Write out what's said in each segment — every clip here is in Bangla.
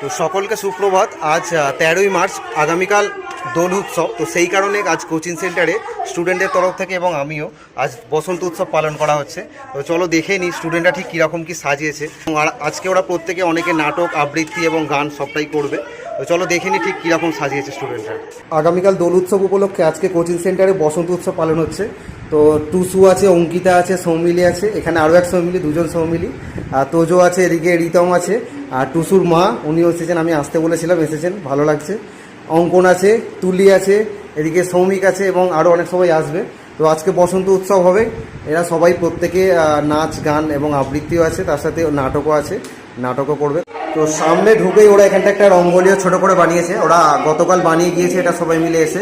তো সকলকে সুপ্রভাত। আজ 13ই মার্চ, আগামীকাল দোল উৎসব। তো সেই কারণে আজ কোচিং সেন্টারে স্টুডেন্টদের তরফ থেকে এবং আমিও আজ বসন্ত উৎসব পালন করা হচ্ছে। তো চলো দেখে নিই স্টুডেন্টরা ঠিক কীরকম কী সাজিয়েছে। আর আজকে ওরা প্রত্যেকে অনেকে নাটক, আবৃত্তি এবং গান সবটাই করবে। তো চলো দেখে নিই ঠিক কীরকম সাজিয়েছে স্টুডেন্টরা। আগামীকাল দোল উৎসব উপলক্ষে আজকে কোচিং সেন্টারে বসন্ত উৎসব পালন হচ্ছে। তো টুসু আছে, অঙ্কিতা আছে, সৌমিলি আছে, এখানে আরও এক সৌমিলি, দুজন সৌমিলি, আর তোজো আছে, এদিকে রিতম আছে, আর টুসুর মা উনিও এসেছেন, আমি আসতে বলেছিলাম, এসেছেন, ভালো লাগছে। অঙ্কন আছে, তুলি আছে, এদিকে সৌমিক আছে এবং আরও অনেক সবাই আসবে। তো আজকে বসন্ত উৎসব হবে। এরা সবাই প্রত্যেকে নাচ, গান এবং আবৃত্তিও আছে, তার সাথে নাটকও আছে, নাটকও করবে। তো সামনে ঢুকেই ওরা এখানটা একটা রঙ্গোলিও ছোট করে বানিয়েছে, ওরা গতকাল বানিয়ে গিয়েছে, এটা সবাই মিলে এসে।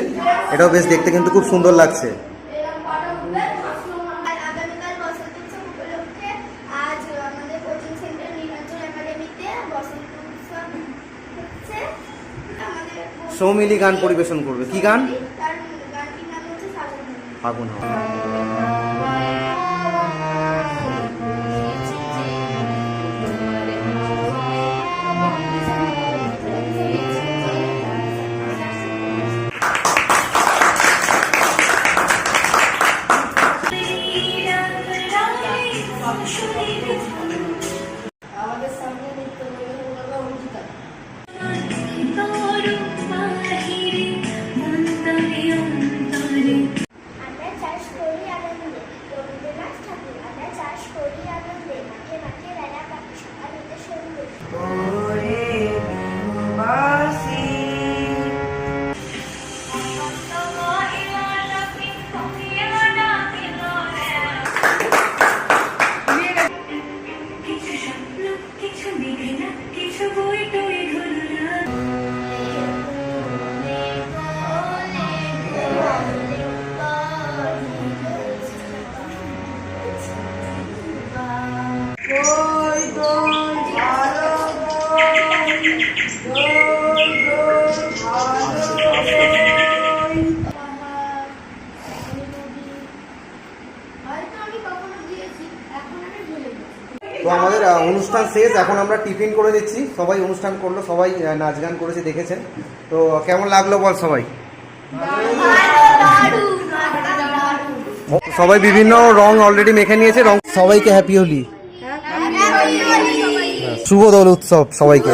এটাও বেশ দেখতে কিন্তু খুব সুন্দর লাগছে। সৌমিলি গান পরিবেশন করবে। কি গান? ফাগুন। তো আমাদের অনুষ্ঠান শেষ, এখন আমরা টিফিন করে নিচ্ছি। সবাই অনুষ্ঠান করলো, সবাই নাচ গান করেছে, দেখেছেন। তো কেমন লাগলো বল সবাই? সবাই বিভিন্ন রং অলরেডি মেখে নিয়েছে। রং সবাইকে হ্যাপি হোলি, শুভ দোল উৎসব সবাইকে।